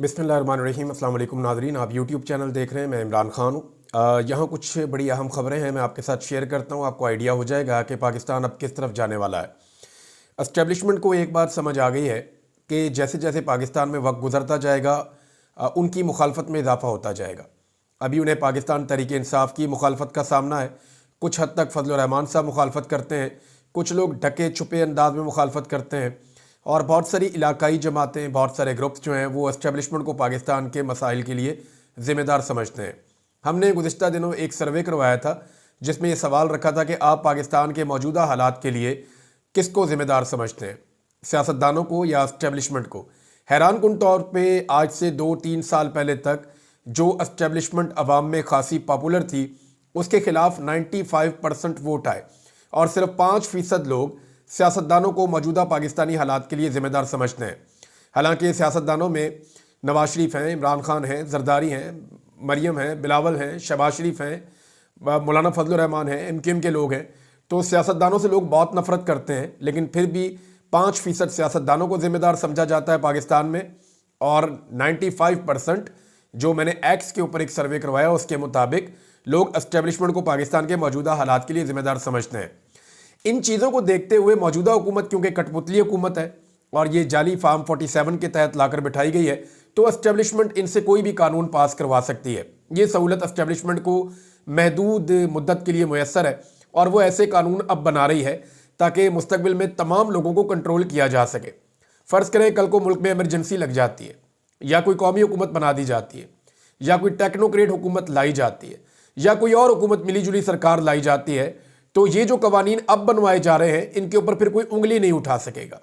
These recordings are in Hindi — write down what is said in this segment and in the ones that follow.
बिस्मिल्लाहिर्रहमानिर्रहीम। अस्सलाम वालेकुम नाज़रीन, आप यूट्यूब चैनल देख रहे हैं। मैं इमरान ख़ान हूँ। यहाँ कुछ बड़ी अहम ख़बरें हैं, मैं आपके साथ शेयर करता हूँ। आपको आइडिया हो जाएगा कि पाकिस्तान अब किस तरफ जाने वाला है। एस्टेब्लिशमेंट को एक बात समझ आ गई है कि जैसे जैसे पाकिस्तान में वक्त गुजरता जाएगा उनकी मुखालफत में इजाफा होता जाएगा। अभी उन्हें पाकिस्तान तहरीक इंसाफ की मुखालफत का सामना है। कुछ हद तक फजल रहमान साहब मुखालफत करते हैं, कुछ लोग ढके छुपे अंदाज में मुखालफत करते हैं, और बहुत सारी इलाकाई जमातें, बहुत सारे ग्रुप्स जो हैं वो एस्टेब्लिशमेंट को पाकिस्तान के मसाइल के लिए ज़िम्मेदार समझते हैं। हमने गुज़िश्ता दिनों एक सर्वे करवाया था जिसमें ये सवाल रखा था कि आप पाकिस्तान के मौजूदा हालात के लिए किसको ज़िम्मेदार समझते हैं, सियासतदानों को या एस्टेब्लिशमेंट को। हैरान कुन तौर पे आज से 2-3 साल पहले तक जो एस्टेब्लिशमेंट अवाम में खासी पॉपुलर थी उसके खिलाफ 95% वोट आए और सिर्फ 5% लोग सियासतदानों को मौजूदा पाकिस्तानी हालात के लिए ज़िम्मेदार समझते हैं। हालांकि सियासतदानों में नवाज शरीफ हैं, इमरान खान हैं, जरदारी हैं, मरियम हैं, बिलावल हैं, शहबाज शरीफ हैं, मौलाना फजल रहमान हैं, MKM के लोग हैं। तो सियासतदानों से लोग बहुत नफरत करते हैं, लेकिन फिर भी 5% सियासतदानों को ज़िम्मेदार समझा जाता है पाकिस्तान में, और 95% जो मैंने एक्स के ऊपर एक सर्वे करवाया उसके मुताबिक लोग एस्टेब्लिशमेंट को पाकिस्तान के मौजूदा हालात के लिए ज़िम्मेदार समझते हैं। इन चीज़ों को देखते हुए मौजूदा हुकूमत क्योंकि कठपुतली हुकूमत है और ये जाली फार्म 47 के तहत लाकर बिठाई गई है, तो एस्टेब्लिशमेंट इनसे कोई भी कानून पास करवा सकती है। ये सहूलत एस्टेब्लिशमेंट को महदूद मुद्दत के लिए मुयस्सर है और वो ऐसे कानून अब बना रही है ताकि मुस्तकबिल में तमाम लोगों को कंट्रोल किया जा सके। फ़र्ज़ करें कल को मुल्क में इमरजेंसी लग जाती है, या कोई कौमी हुकूमत बना दी जाती है, या कोई टेक्नोक्रेट हुकूमत लाई जाती है, या कोई और हुकूमत मिली जुली सरकार लाई जाती है, तो ये जो कवानीन अब बनवाए जा रहे हैं इनके ऊपर फिर कोई उंगली नहीं उठा सकेगा।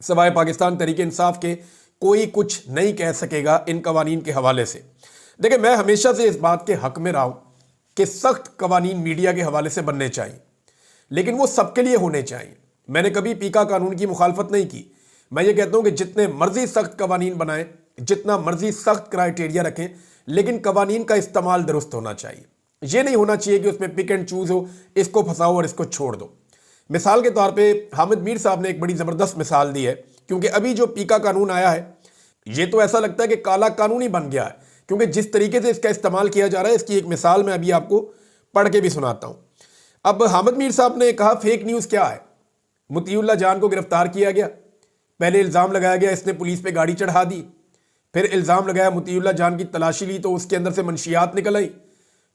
सवाए पाकिस्तान तहरीक इंसाफ के कोई कुछ नहीं कह सकेगा इन कवानीन के हवाले से। देखिए, मैं हमेशा से इस बात के हक में रहा हूं कि सख्त कवानीन मीडिया के हवाले से बनने चाहिए, लेकिन वो सबके लिए होने चाहिए। मैंने कभी पीका कानून की मुखालफत नहीं की। मैं ये कहता हूं कि जितने मर्जी सख्त कवानीन बनाएं, जितना मर्जी सख्त क्राइटेरिया रखें, लेकिन कवानीन का इस्तेमाल दुरुस्त होना चाहिए। ये नहीं होना चाहिए कि उसमें पिक एंड चूज हो, इसको फंसाओ और इसको छोड़ दो। मिसाल के तौर पे हामिद मीर साहब ने एक बड़ी ज़बरदस्त मिसाल दी है, क्योंकि अभी जो पीका कानून आया है ये तो ऐसा लगता है कि काला कानून ही बन गया है, क्योंकि जिस तरीके से इसका इस्तेमाल किया जा रहा है इसकी एक मिसाल मैं अभी आपको पढ़ के भी सुनाता हूँ। अब हामिद मीर साहब ने कहा फेक न्यूज़ क्या है। मुतीउल्लाह जान को गिरफ्तार किया गया, पहले इल्ज़ाम लगाया गया इसने पुलिस पे गाड़ी चढ़ा दी, फिर इल्ज़ाम लगाया मुतीउल्लाह जान की तलाशी ली तो उसके अंदर से मंशियात निकल आई,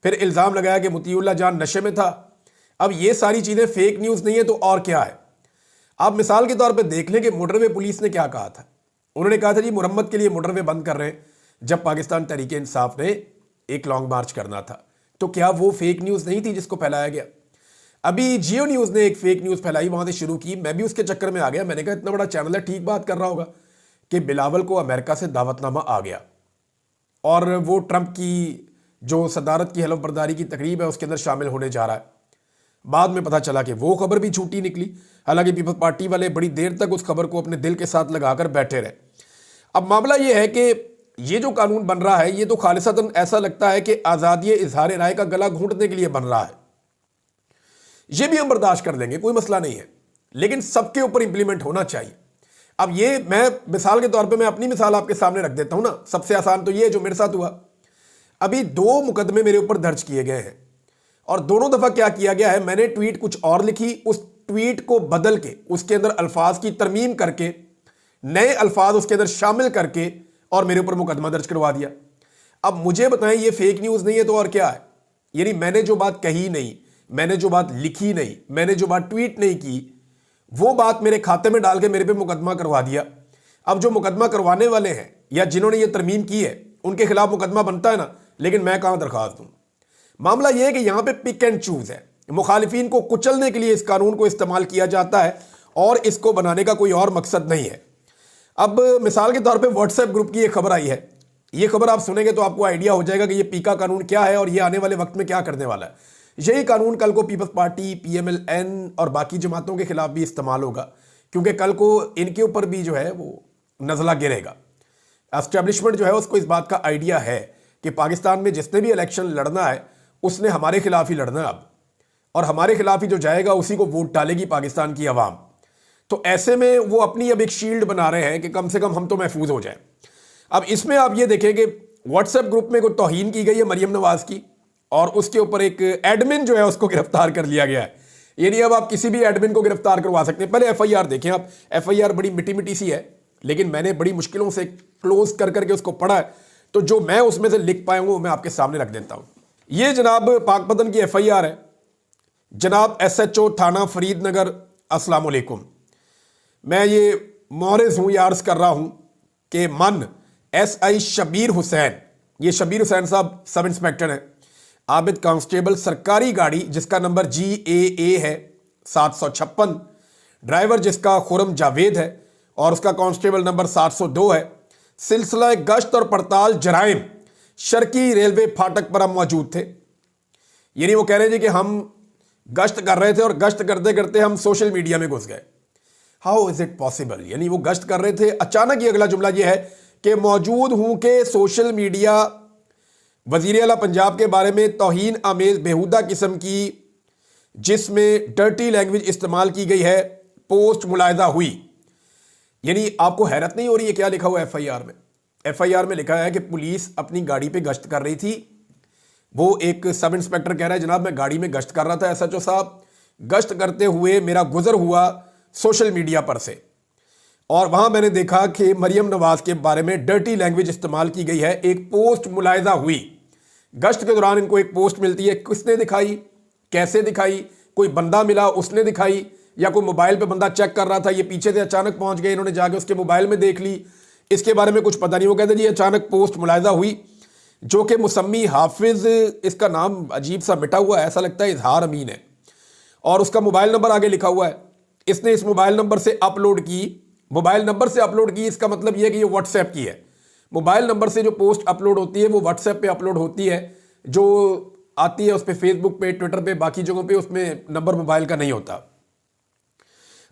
फिर इल्ज़ाम लगाया कि मुतीउल्लाह जान नशे में था। अब ये सारी चीज़ें फेक न्यूज़ नहीं है तो और क्या है। आप मिसाल के तौर पे देख लें कि मोटरवे पुलिस ने क्या कहा था। उन्होंने कहा था जी मुरम्मत के लिए मोटरवे बंद कर रहे हैं, जब पाकिस्तान तहरीक इंसाफ ने एक लॉन्ग मार्च करना था। तो क्या वो फेक न्यूज़ नहीं थी जिसको फैलाया गया। अभी जियो न्यूज़ ने एक फेक न्यूज़ फैलाई, वहाँ से शुरू की, मैं भी उसके चक्कर में आ गया। मैंने कहा इतना बड़ा चैनल है, ठीक बात कर रहा होगा कि बिलावल को अमेरिका से दावतनामा आ गया और वो ट्रंप की जो सदारत की हलफ बर्दारी की तकरीब है उसके अंदर शामिल होने जा रहा है। बाद में पता चला कि वो खबर भी झूठी निकली। हालांकि पीपल्स पार्टी वाले बड़ी देर तक उस खबर को अपने दिल के साथ लगाकर बैठे रहे। अब मामला ये है कि ये जो कानून बन रहा है ये तो खालिसतन ऐसा लगता है कि आज़ादी इजहार राय का गला घूंटने के लिए बन रहा है। ये भी हम बर्दाश्त कर लेंगे, कोई मसला नहीं है, लेकिन सबके ऊपर इंप्लीमेंट होना चाहिए। अब ये मैं मिसाल के तौर पर मैं अपनी मिसाल आपके सामने रख देता हूं ना। सबसे आसान तो ये जो मेरे साथ हुआ, अभी 2 मुकदमे मेरे ऊपर दर्ज किए गए हैं और दोनों दफा क्या किया गया है, मैंने ट्वीट कुछ और लिखी, उस ट्वीट को बदल के उसके अंदर अल्फाज की तरमीम करके नए अल्फाज उसके अंदर शामिल करके और मेरे ऊपर मुकदमा दर्ज करवा दिया। अब मुझे बताएं ये फेक न्यूज़ नहीं है तो और क्या है। यानी मैंने जो बात कही नहीं, मैंने जो बात लिखी नहीं, मैंने जो बात ट्वीट नहीं की, वो बात मेरे खाते में डाल के मेरे पे मुकदमा करवा दिया। अब जो मुकदमा करवाने वाले हैं या जिन्होंने ये तरमीम की है उनके खिलाफ मुकदमा बनता है ना, लेकिन मैं कहां दरखास्त दूं। मामला यह है कि यहां पे पिक एंड चूज है। मुखालिफिन को कुचलने के लिए इस कानून को इस्तेमाल किया जाता है और इसको बनाने का कोई और मकसद नहीं है। अब मिसाल के तौर पे व्हाट्सएप ग्रुप की एक खबर आई है। ये खबर आप सुनेंगे तो आपको आइडिया हो जाएगा कि ये पीका कानून क्या है और ये आने वाले वक्त में क्या करने वाला है। यही कानून कल को पीपल्स पार्टी, PMLN और बाकी जमातों के खिलाफ भी इस्तेमाल होगा, क्योंकि कल को इनके ऊपर भी जो है वो नज़ला गिरेगा। एस्टेब्लिशमेंट जो है उसको इस बात का आइडिया है कि पाकिस्तान में जिसने भी इलेक्शन लड़ना है उसने हमारे खिलाफ ही लड़ना है अब, और हमारे खिलाफ ही जो जाएगा उसी को वोट डालेगी पाकिस्तान की आवाम। तो ऐसे में वो अपनी अब एक शील्ड बना रहे हैं कि कम से कम हम तो महफूज हो जाए। अब इसमें आप ये देखें कि व्हाट्सएप ग्रुप में कोई तौहीन की गई है मरियम नवाज की, और उसके ऊपर एक एडमिन जो है उसको गिरफ्तार कर लिया गया है। यानी अब आप किसी भी एडमिन को गिरफ्तार करवा सकते हैं। पहले एफआईआर देखें आप, एफआईआर बड़ी मिट्टी मिट्टी सी है, लेकिन मैंने बड़ी मुश्किलों से क्लोज कर करके उसको पढ़ा है, तो जो मैं उसमें से लिख पाया हूं वो मैं आपके सामने रख देता हूं। ये जनाब पाकपतन की एफआईआर है। जनाब एसएचओ थाना फरीदनगर, अस्सलाम वालेकुम। मैं ये मोहरिज हूं, ये अर्ज कर रहा हूं कि मन एसआई शबीर हुसैन, ये शबीर हुसैन साहब सब इंस्पेक्टर हैं, आबिद कांस्टेबल, सरकारी गाड़ी जिसका नंबर GAA है 756, ड्राइवर जिसका खुरम जावेद है और उसका कांस्टेबल नंबर 702 है। सिलसिला गश्त और पड़ताल जराइम, शर्की रेलवे फाटक पर हम मौजूद थे। यानी वो कह रहे थे कि हम गश्त कर रहे थे और गश्त करते करते हम सोशल मीडिया में घुस गए। How is it possible? यानी वो गश्त कर रहे थे, अचानक ही अगला जुमला ये है कि मौजूद हूं कि सोशल मीडिया वजीर आला पंजाब के बारे में तौहीन आमेज बेहुदा किस्म की जिसमें डर्टी लैंग्वेज इस्तेमाल की गई है पोस्ट मुलाहिजा हुई। यानी आपको हैरत नहीं हो रही है क्या लिखा हुआ है एफआईआर में? एफआईआर में लिखा है कि पुलिस अपनी गाड़ी पे गश्त कर रही थी। वो एक सब इंस्पेक्टर कह रहा है जनाब मैं गाड़ी में गश्त कर रहा था, एसएचओ साहब, गश्त करते हुए मेरा गुजर हुआ सोशल मीडिया पर से, और वहां मैंने देखा कि मरियम नवाज के बारे में डर्टी लैंग्वेज इस्तेमाल की गई है, एक पोस्ट मुलाहिजा हुई। गश्त के दौरान इनको एक पोस्ट मिलती है, किसने दिखाई, कैसे दिखाई, कोई बंदा मिला उसने दिखाई, या कोई मोबाइल पे बंदा चेक कर रहा था, ये पीछे से अचानक पहुंच गए, इन्होंने जाके उसके मोबाइल में देख ली, इसके बारे में कुछ पता नहीं। वो कहते जी अचानक पोस्ट मुलाहिजा हुई जो कि मुसम्मी हाफिज, इसका नाम अजीब सा मिटा हुआ है, ऐसा लगता है इजहार अमीन है, और उसका मोबाइल नंबर आगे लिखा हुआ है। इसने इस मोबाइल नंबर से अपलोड की, मोबाइल नंबर से अपलोड की, इसका मतलब यह कि ये व्हाट्सएप की है। मोबाइल नंबर से जो पोस्ट अपलोड होती है वो व्हाट्सएप पे अपलोड होती है, जो आती है उस पर फेसबुक पे, ट्विटर पे, बाकी जगहों पे उसमें नंबर मोबाइल का नहीं होता।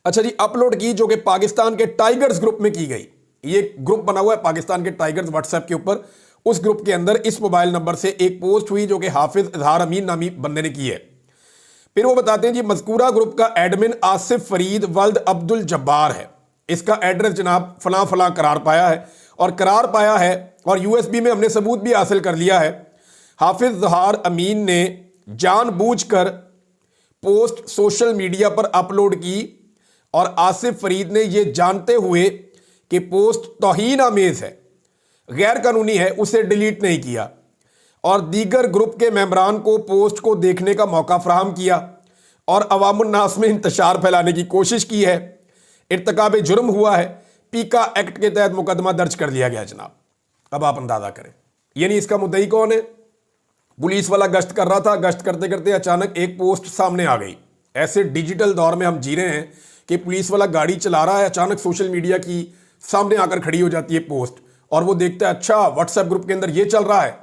अच्छा जी, अपलोड की जो कि पाकिस्तान के टाइगर्स ग्रुप में की गई। ये ग्रुप बना हुआ है पाकिस्तान के टाइगर्स व्हाट्सएप के ऊपर, उस ग्रुप के अंदर इस मोबाइल नंबर से एक पोस्ट हुई जो कि हाफिज इजहार अमीन नामी बंदे ने की है। फिर वो बताते हैं जी मज़कूरा ग्रुप का एडमिन आसिफ फरीद वल्द अब्दुल जब्बार है। इसका एड्रेस जनाब फलां फलां करार पाया है, और करार पाया है और यूएसबी में हमने सबूत भी हासिल कर लिया है। हाफिज इजहार अमीन ने जानबूझकर पोस्ट सोशल मीडिया पर अपलोड की और आसिफ फरीद ने यह जानते हुए कि पोस्ट तौहीन आमेज है, गैर कानूनी है, उसे डिलीट नहीं किया, और दीगर ग्रुप के मेंबरान को पोस्ट को देखने का मौका फराहम किया और अवामुन्नास में इंतशार फैलाने की कोशिश की है। इर्तिकाब जुर्म हुआ है, पीका एक्ट के तहत मुकदमा दर्ज कर लिया गया जनाब। अब आप अंदाजा करें, यानी इसका मुद्दई कौन है? पुलिस वाला गश्त कर रहा था, गश्त करते करते अचानक एक पोस्ट सामने आ गई। ऐसे डिजिटल दौर में हम जी रहे हैं कि पुलिस वाला गाड़ी चला रहा है, अचानक सोशल मीडिया की सामने आकर खड़ी हो जाती है पोस्ट, और वो देखता है अच्छा व्हाट्सएप ग्रुप के अंदर ये चल रहा है,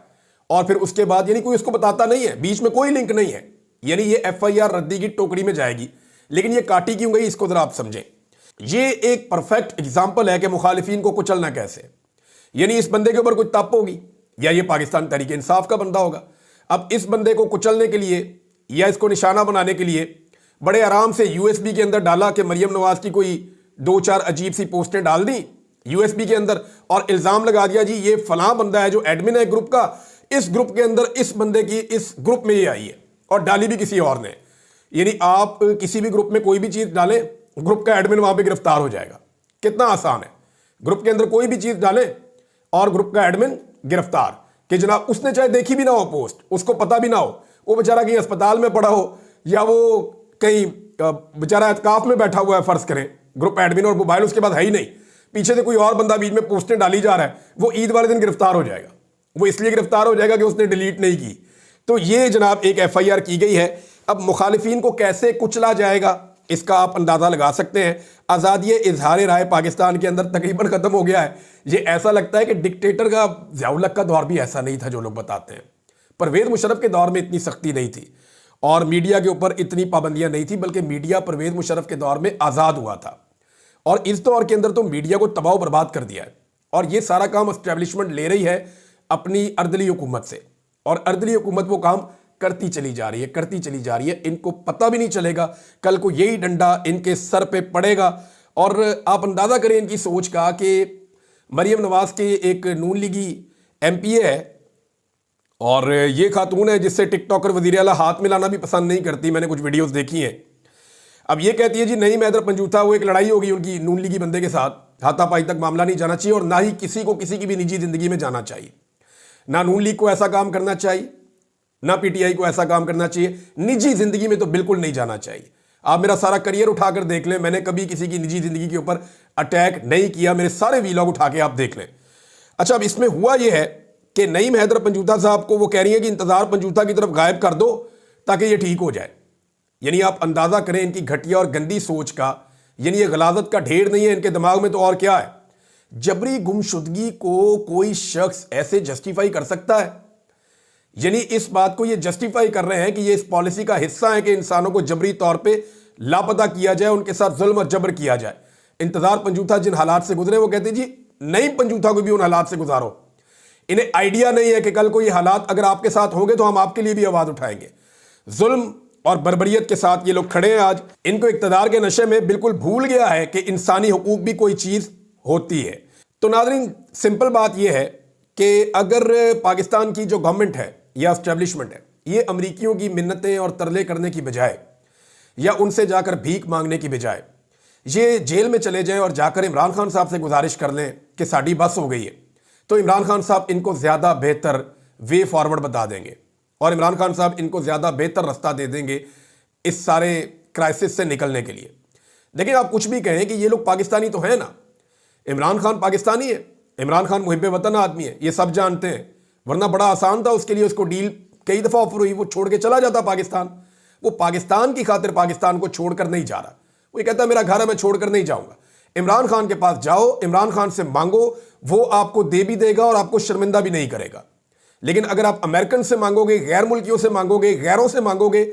और फिर उसके बाद यानी कोई उसको बताता नहीं है, बीच में कोई लिंक नहीं है, यानी ये एफआईआर रद्दी की टोकरी में जाएगी। लेकिन ये काटी क्यों गई, इसको जरा आप समझें। ये एक परफेक्ट एग्जाम्पल है कि मुखालिफिन को कुचलना कैसे। यानी इस बंदे के ऊपर कोई तप होगी, या ये पाकिस्तान तहरीक इंसाफ का बंदा होगा। अब इस बंदे को कुचलने के लिए या इसको निशाना बनाने के लिए बड़े आराम से यूएसबी के अंदर डाला कि मरियम नवाज की कोई 2-4 अजीब सी पोस्टें डाल दी यूएसबी के अंदर, और इल्जाम लगा दिया जी ये फलां बंदा है जो एडमिन है ग्रुप का, इस ग्रुप के अंदर इस बंदे की इस ग्रुप में ये आई है, और डाली भी किसी और ने। यानी आप किसी भी ग्रुप में कोई भी चीज डालें, ग्रुप का एडमिन वहां पे गिरफ्तार हो जाएगा। कितना आसान है, ग्रुप के अंदर कोई भी चीज डालें और ग्रुप का एडमिन गिरफ्तार, कि जनाब उसने चाहे देखी भी ना हो पोस्ट, उसको पता भी ना हो, वो बेचारा कहीं अस्पताल में पड़ा हो, या वो कहीं बेचारा एतकाफ में बैठा हुआ है, फर्ज करें, ग्रुप एडमिन और मोबाइल उसके बाद है ही नहीं, पीछे से कोई और बंदा बीच में पोस्टें डाली जा रहा है, वो ईद वाले दिन गिरफ्तार हो जाएगा। वो इसलिए गिरफ्तार हो जाएगा कि उसने डिलीट नहीं की। तो ये जनाब एक एफआईआर की गई है। अब मुखालिफिन को कैसे कुचला जाएगा इसका आप अंदाजा लगा सकते हैं। आज़ादी इजहार राय पाकिस्तान के अंदर तकरीबन खत्म हो गया है। ये ऐसा लगता है कि डिक्टेटर का ज़ियाउल हक का दौर भी ऐसा नहीं था जो लोग बताते हैं। परवेज़ मुशर्रफ के दौर में इतनी सख्ती नहीं थी और मीडिया के ऊपर इतनी पाबंदियां नहीं थी, बल्कि मीडिया परवेज़ मुशर्रफ के दौर में आज़ाद हुआ था, और इस दौर के अंदर तो मीडिया को तबाह बर्बाद कर दिया है। और ये सारा काम एस्टेब्लिशमेंट ले रही है अपनी अर्दली हुकूमत से, और अर्दली हुकूमत वो काम करती चली जा रही है, करती चली जा रही है। इनको पता भी नहीं चलेगा, कल को यही डंडा इनके सर पे पड़ेगा। और आप अंदाजा करें इनकी सोच का कि मरियम नवाज के एक नून लीगी एमपीए है और ये खातून है जिससे टिकटॉकर वज़ीर आला हाथ मिलाना भी पसंद नहीं करती। मैंने कुछ वीडियोस देखी हैं। अब ये कहती है जी नहीं मैदर पंजूथा, वो एक लड़ाई होगी उनकी नून लीगी बंदे के साथ, हाथापाई तक मामला नहीं जाना चाहिए और ना ही किसी को किसी की भी निजी जिंदगी में जाना चाहिए। ना नून लीग को ऐसा काम करना चाहिए, ना पीटीआई को ऐसा काम करना चाहिए। निजी जिंदगी में तो बिल्कुल नहीं जाना चाहिए। आप मेरा सारा करियर उठाकर देख लें, मैंने कभी किसी की निजी जिंदगी के ऊपर अटैक नहीं किया। मेरे सारे वीलॉग उठा के आप देख लें। अच्छा, अब इसमें हुआ यह है कि नईम हैदर पंजूथा साहब को वो कह रही है कि इंतजार पंजूथा की तरफ गायब कर दो ताकि ये ठीक हो जाए। यानी आप अंदाजा करें इनकी घटिया और गंदी सोच का। यानी ये गलाजत का ढेर नहीं है इनके दिमाग में तो और क्या है। जबरी गुमशुदगी को कोई शख्स ऐसे जस्टिफाई कर सकता है? यानी इस बात को ये जस्टिफाई कर रहे हैं कि ये इस पॉलिसी का हिस्सा है कि इंसानों को जबरी तौर पे लापता किया जाए, उनके साथ जुल्म और जबर किया जाए। इंतजार पंजूथा जिन हालात से गुजरे वो कहते जी नईम पंजूथा को भी उन हालात से गुजारो। इन्हें आइडिया नहीं है कि कल को ये हालात अगर आपके साथ होंगे तो हम आपके लिए भी आवाज उठाएंगे। जुल्म और बर्बरियत के साथ ये लोग खड़े हैं आज। इनको इक्तदार के नशे में बिल्कुल भूल गया है कि इंसानी हुकूक भी कोई चीज होती है। तो नाज़रीन, सिंपल बात यह है कि अगर पाकिस्तान की जो गवर्नमेंट है या एस्टेब्लिशमेंट है, ये अमरीकियों की मिन्नतें और तरले करने की बजाय या उनसे जाकर भीख मांगने की बजाय ये जेल में चले जाएं और जाकर इमरान खान साहब से गुजारिश कर लें कि साड़ी बस हो गई है, तो इमरान खान साहब इनको ज़्यादा बेहतर वे फॉरवर्ड बता देंगे और इमरान खान साहब इनको ज़्यादा बेहतर रास्ता दे देंगे इस सारे क्राइसिस से निकलने के लिए। लेकिन आप कुछ भी कहें कि ये लोग पाकिस्तानी तो हैं ना, इमरान खान पाकिस्तानी है, इमरान खान मुहिब्बे वतन आदमी है, ये सब जानते हैं। वरना बड़ा आसान था उसके लिए, उसको डील कई दफ़ा ऑफर हुई, वो छोड़ के चला जाता पाकिस्तान। वो पाकिस्तान की खातिर पाकिस्तान को छोड़कर नहीं जा रहा। वो कहता है मेरा घर है, मैं छोड़कर नहीं जाऊंगा। इमरान खान के पास जाओ, इमरान खान से मांगो, वो आपको दे भी देगा और आपको शर्मिंदा भी नहीं करेगा। लेकिन अगर आप अमेरिकन से मांगोगे, गैर मुल्कियों से मांगोगे, गैरों से मांगोगे,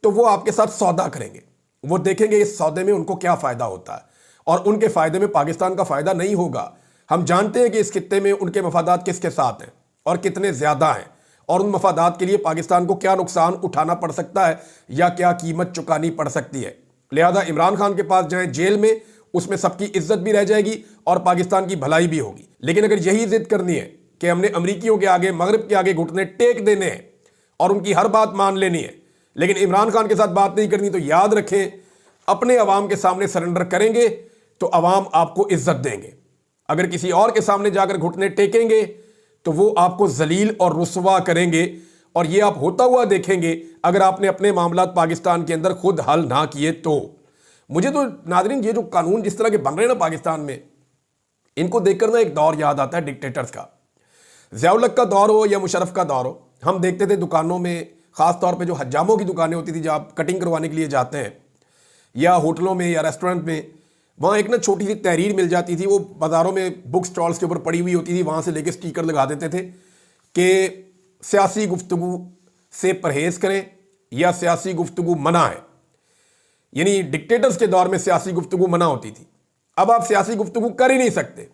तो वो आपके साथ सौदा करेंगे। वो देखेंगे इस सौदे में उनको क्या फ़ायदा होता है और उनके फ़ायदे में पाकिस्तान का फ़ायदा नहीं होगा। हम जानते हैं कि इस खित्ते में उनके मफादात किसके साथ हैं और कितने ज़्यादा हैं और उन मफादात के लिए पाकिस्तान को क्या नुकसान उठाना पड़ सकता है या क्या कीमत चुकानी पड़ सकती है। लिहाजा इमरान खान के पास जाएं जेल में, उसमें सबकी इज्जत भी रह जाएगी और पाकिस्तान की भलाई भी होगी। लेकिन अगर यही जिद करनी है कि हमने अमरीकियों के आगे, मगरब के आगे घुटने टेक देने हैं और उनकी हर बात मान लेनी है, लेकिन इमरान खान के साथ बात नहीं करनी, तो याद रखें अपने अवाम के सामने सरेंडर करेंगे तो अवाम आपको इज्जत देंगे। अगर किसी और के सामने जाकर घुटने टेकेंगे तो वो आपको जलील और रुसवा करेंगे और ये आप होता हुआ देखेंगे अगर आपने अपने मामलात पाकिस्तान के अंदर खुद हल ना किए तो। मुझे तो नाज़रीन ये जो कानून जिस तरह के बन रहे हैं ना पाकिस्तान में, इनको देखकर ना एक दौर याद आता है डिक्टेटर्स का। ज़िया-उल-हक का दौर हो या मुशर्रफ का दौर हो, हम देखते थे दुकानों में, ख़ास तौर पे जो हज्जामों की दुकानें होती थी जहाँ आप कटिंग करवाने के लिए जाते हैं, या होटलों में या रेस्टोरेंट में, वहाँ एक ना छोटी सी तहरीर मिल जाती थी। वो बाज़ारों में बुक स्टॉल्स के ऊपर पड़ी हुई होती थी, वहाँ से लेके स्टिकर लगा देते थे कि सियासी गुफ्तगू से परहेज़ करें या सियासी गुफ्तगू मना है। यानी डिक्टेटर्स के दौर में सियासी गुफ्तगू मना होती थी। अब आप सियासी गुफ्तगू कर ही नहीं सकते।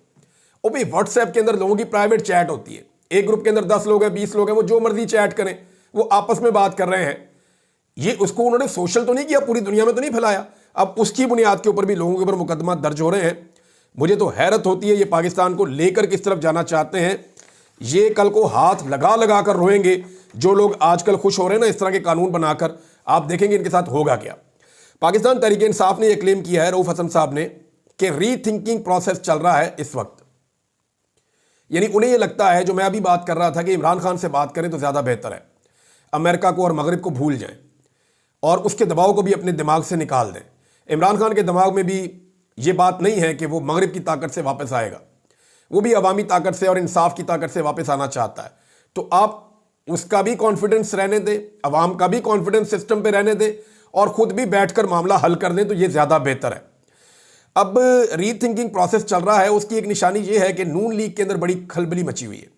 वो भी व्हाट्सएप के अंदर लोगों की प्राइवेट चैट होती है, एक ग्रुप के अंदर 10 लोग हैं, 20 लोग हैं, वो जो मर्जी चैट करें, वो आपस में बात कर रहे हैं। ये उसको उन्होंने सोशल तो नहीं किया, पूरी दुनिया में तो नहीं फैलाया। अब उसकी बुनियाद के ऊपर भी लोगों के ऊपर मुकदमा दर्ज हो रहे हैं। मुझे तो हैरत होती है ये पाकिस्तान को लेकर किस तरफ जाना चाहते हैं। ये कल को हाथ लगा लगा कर रोएंगे जो लोग आजकल खुश हो रहे हैं ना इस तरह के कानून बनाकर। आप देखेंगे इनके साथ होगा क्या। पाकिस्तान तहरीक इंसाफ ने यह क्लेम किया है, रऊफ हसन साहब ने, कि रीथिंकिंग प्रोसेस चल रहा है इस वक्त। यानी उन्हें यह लगता है, जो मैं अभी बात कर रहा था, कि इमरान खान से बात करें तो ज़्यादा बेहतर है, अमेरिका को और मगरब को भूल जाएं और उसके दबाव को भी अपने दिमाग से निकाल दें। इमरान खान के दिमाग में भी ये बात नहीं है कि वो मगरब की ताकत से वापस आएगा, वो भी अवामी ताकत से और इंसाफ की ताकत से वापस आना चाहता है। तो आप उसका भी कॉन्फिडेंस रहने दें, अवाम का भी कॉन्फिडेंस सिस्टम पे रहने दें और खुद भी बैठकर मामला हल कर दें, तो ये ज़्यादा बेहतर है। अब रीथिंकिंग प्रोसेस चल रहा है, उसकी एक निशानी ये है कि नून लीग के अंदर बड़ी खलबली मची हुई है।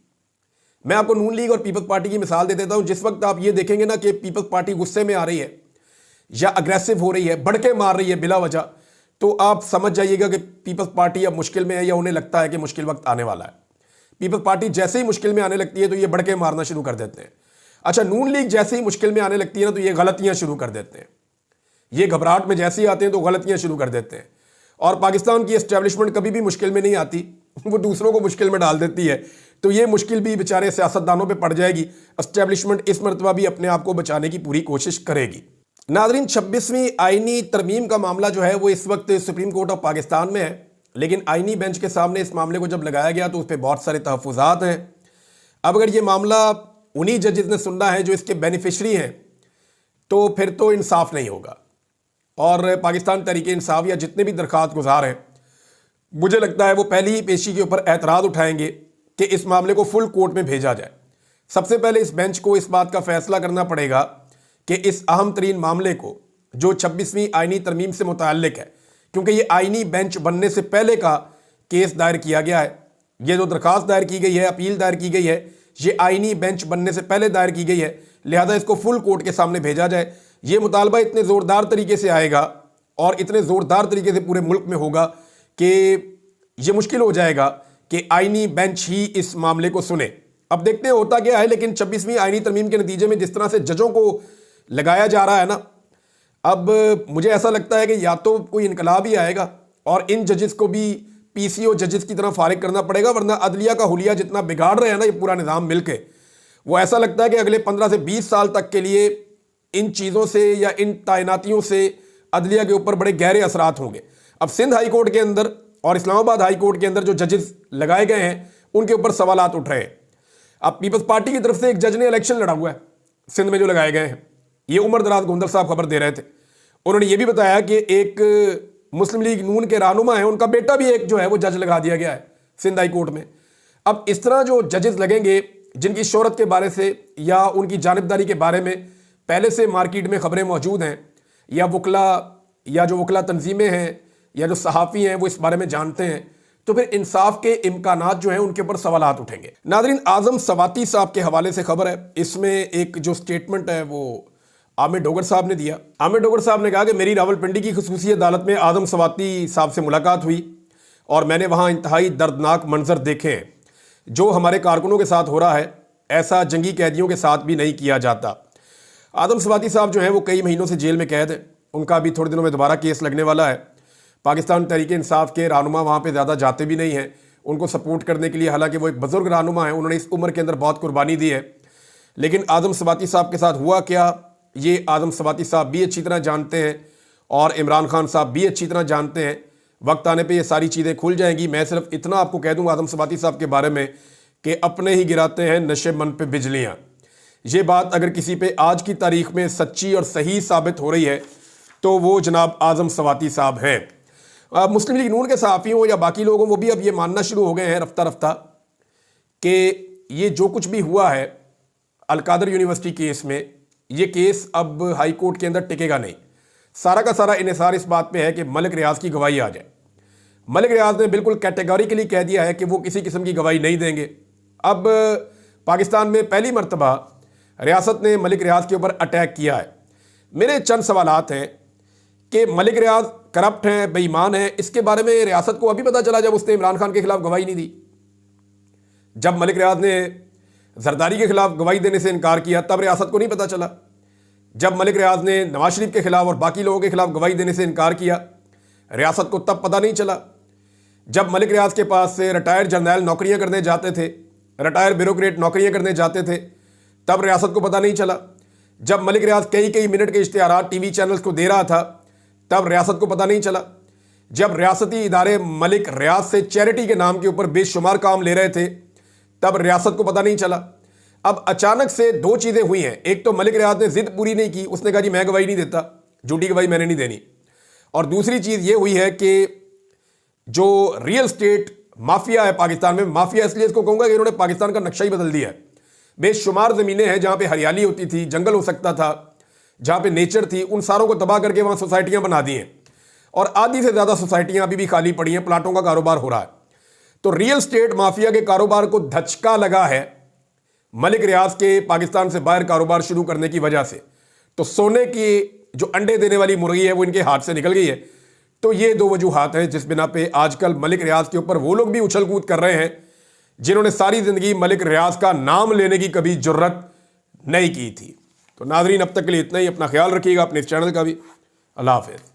मैं आपको नून लीग और पीपल्स पार्टी की मिसाल दे देता हूं। जिस वक्त आप ये देखेंगे ना कि पीपल्स पार्टी गुस्से में आ रही है या अग्रेसिव हो रही है, बढ़के मार रही है बिला वजह, तो आप समझ जाइएगा कि पीपल्स पार्टी अब मुश्किल में है या उन्हें लगता है कि मुश्किल वक्त आने वाला है। पीपल्स पार्टी जैसे ही मुश्किल में आने लगती है तो ये बढ़के मारना शुरू कर देते हैं। अच्छा, नून लीग जैसे ही मुश्किल में आने लगती है ना तो ये गलतियां शुरू कर देते हैं। ये घबराहट में जैसे ही आते हैं तो गलतियां शुरू कर देते हैं। और पाकिस्तान की एस्टेब्लिशमेंट कभी भी मुश्किल में नहीं आती, वो दूसरों को मुश्किल में डाल देती है, तो ये मुश्किल भी बेचारे सियासतदानों पे पड़ जाएगी। एस्टेब्लिशमेंट इस मरतबा भी अपने आप को बचाने की पूरी कोशिश करेगी। नाज़रीन, 26वीं आईनी तरमीम का मामला जो है वो इस वक्त सुप्रीम कोर्ट ऑफ पाकिस्तान में है, लेकिन आईनी बेंच के सामने इस मामले को जब लगाया गया तो उस पर बहुत सारे तहफ़्फ़ुज़ात हैं। अब अगर ये मामला उन्हीं जजेस ने सुनना है जो इसके बेनिफिशरी हैं, तो फिर तो इंसाफ नहीं होगा। और पाकिस्तान तहरीक इंसाफ या जितने भी दरख्वास्त गुजार हैं, मुझे लगता है वो पहली ही पेशी के ऊपर एतराज़ उठाएंगे कि इस मामले को फुल कोर्ट में भेजा जाए। सबसे पहले इस बेंच को इस बात का फैसला करना पड़ेगा कि इस अहम तरीन मामले को, जो 26वीं आईनी तरमीम से मुताल्लिक है, क्योंकि ये आईनी बेंच बनने से पहले का केस दायर किया गया है, ये जो दरख्वास्त दायर की गई है, अपील दायर की गई है, ये आईनी बेंच बनने से पहले दायर की गई है, लिहाजा इसको फुल कोर्ट के सामने भेजा जाए। ये मुतालबा इतने ज़ोरदार तरीके से आएगा और इतने ज़ोरदार तरीके से पूरे मुल्क में होगा कि ये मुश्किल हो जाएगा कि आईनी बेंच ही इस मामले को सुने। अब देखते हैं होता क्या है, लेकिन 26वीं आईनी तरमीम के नतीजे में जिस तरह से जजों को लगाया जा रहा है ना, अब मुझे ऐसा लगता है कि या तो कोई इनकलाब ही आएगा और इन जजेस को भी पीसीओ जजेस की तरह फारिग करना पड़ेगा, वरना अदलिया का हुलिया जितना बिगाड़ रहे हैं ना ये पूरा निज़ाम मिलके, वो ऐसा लगता है कि अगले 15 से 20 साल तक के लिए इन चीज़ों से या इन तैनातियों से अदलिया के ऊपर बड़े गहरे असरात होंगे। अब सिंध हाई कोर्ट के अंदर और इस्लामाबाद हाई कोर्ट के अंदर जो जजेस लगाए गए हैं उनके ऊपर सवालात उठ रहे हैं। अब पीपल्स पार्टी की तरफ से एक जज ने इलेक्शन लड़ा हुआ है सिंध में जो लगाए गए हैं, ये उमर दराज गोंदल साहब खबर दे रहे थे। उन्होंने ये भी बताया कि एक मुस्लिम लीग नून के रहनुमा है, उनका बेटा भी एक जो है वो जज लगा दिया गया है सिंध हाई कोर्ट में। अब इस तरह जो जजेस लगेंगे जिनकी शोहरत के बारे से या उनकी जानिबदारी के बारे में पहले से मार्केट में खबरें मौजूद हैं, या वकला या जो वकला तंजीमें हैं या जो सहाफ़ी हैं वो इस बारे में जानते हैं, तो फिर इंसाफ के इम्कानात जो हैं उनके ऊपर सवालात उठेंगे। नाज़रीन, आज़म सवाती साहब के हवाले से खबर है, इसमें एक जो स्टेटमेंट है वो आमिर डोगर साहब ने दिया। आमिर डोगर साहब ने कहा कि मेरी रावलपिंडी की खुसूसी अदालत में आज़म सवाती साहब से मुलाकात हुई और मैंने वहाँ इंतहाई दर्दनाक मंजर देखे हैं। जो हमारे कारकुनों के साथ हो रहा है ऐसा जंगी कैदियों के साथ भी नहीं किया जाता। आज़म सवाती साहब जो हैं वो कई महीनों से जेल में कैद है, उनका अभी थोड़े दिनों में दोबारा केस लगने वाला है। पाकिस्तान तहरीक इंसाफ के रहनुमा वहाँ पे ज़्यादा जाते भी नहीं हैं उनको सपोर्ट करने के लिए, हालांकि वो एक बुजुर्ग रहनुमा है, उन्होंने इस उम्र के अंदर बहुत कुर्बानी दी है। लेकिन आज़म सवाती साहब के साथ हुआ क्या, ये आज़म सवाती साहब भी अच्छी तरह जानते हैं और इमरान खान साहब भी अच्छी तरह जानते हैं। वक्त आने पे ये सारी चीज़ें खुल जाएंगी। मैं सिर्फ इतना आपको कह दूँ आज़म सवाती साहब के बारे में कि अपने ही गिराते हैं नशे मन पे बिजलियाँ। ये बात अगर किसी पे आज की तारीख में सच्ची और सही साबित हो रही है तो वो जनाब आज़म सवाती साहब हैं। मुस्लिम लीग नून के सहाफ़ी हों या बाकी लोग हों, वो भी अब ये मानना शुरू हो गए हैं रफ्ता रफ्ता कि ये जो कुछ भी हुआ है अलकादर यूनिवर्सिटी केस में, ये केस अब हाई कोर्ट के अंदर टिकेगा नहीं। सारा का सारा इन्हिसार इस बात पे है कि मलिक रियाज की गवाही आ जाए। मलिक रियाज ने बिल्कुल कैटेगोरिकली कह दिया है कि वो किसी किस्म की गवाही नहीं देंगे। अब पाकिस्तान में पहली मरतबा रियासत ने मलिक रियाज के ऊपर अटैक किया है। मेरे चंद सवालात हैं कि मलिक रियाज करप्ट हैं, बेईमान हैं, इसके बारे में रियासत को अभी पता चला जब उसने इमरान खान के खिलाफ गवाही नहीं दी। जब मलिक रियाज ने जरदारी के खिलाफ गवाही देने से इनकार किया तब रियासत को नहीं पता चला। जब मलिक रियाज ने नवाज शरीफ के खिलाफ और बाकी लोगों के खिलाफ गवाही देने से इनकार किया रियासत को तब पता नहीं चला। जब मलिक रियाज के पास से रिटायर्ड जर्नैल नौकरियां करने जाते थे, रिटायर्ड ब्यूरोक्रेट नौकरियां करने जाते थे, तब रियासत को पता नहीं चला। जब मलिक रियाज कई कई मिनट के इश्तिहारात टीवी चैनल्स को दे रहा था तब रियासत को पता नहीं चला। जब रियासती इदारे मलिक रियाज से चैरिटी के नाम के ऊपर बेशुमार काम ले रहे थे तब रियासत को पता नहीं चला। अब अचानक से दो चीज़ें हुई हैं। एक तो मलिक रियाज ने जिद पूरी नहीं की, उसने कहा जी मैं गवाही नहीं देता, झूठी गवाही मैंने नहीं देनी। और दूसरी चीज़ ये हुई है कि जो रियल स्टेट माफिया है पाकिस्तान में, माफिया इसलिए इसको कहूँगा कि इन्होंने पाकिस्तान का नक्शा ही बदल दिया है। बेशुमार ज़मीनें हैं जहाँ पे हरियाली होती थी, जंगल हो सकता था, जहाँ पे नेचर थी, उन सारों को तबाह करके वहाँ सोसाइटियाँ बना दी हैं और आधी से ज़्यादा सोसाइटियाँ अभी भी खाली पड़ी हैं, प्लाटों का कारोबार हो रहा है। तो रियल स्टेट माफिया के कारोबार को धचका लगा है मलिक रियाज के पाकिस्तान से बाहर कारोबार शुरू करने की वजह से। तो सोने की जो अंडे देने वाली मुर्गी है वो इनके हाथ से निकल गई है। तो ये दो वजूहात हैं जिस बिना पे आजकल मलिक रियाज के ऊपर वो लोग भी उछल कूद कर रहे हैं जिन्होंने सारी जिंदगी मलिक रियाज का नाम लेने की कभी जुर्रत नहीं की थी। तो नाजरीन अब तक के लिए इतना ही। अपना ख्याल रखिएगा, अपने इस चैनल का भी। अल्लाह हाफ़िज़।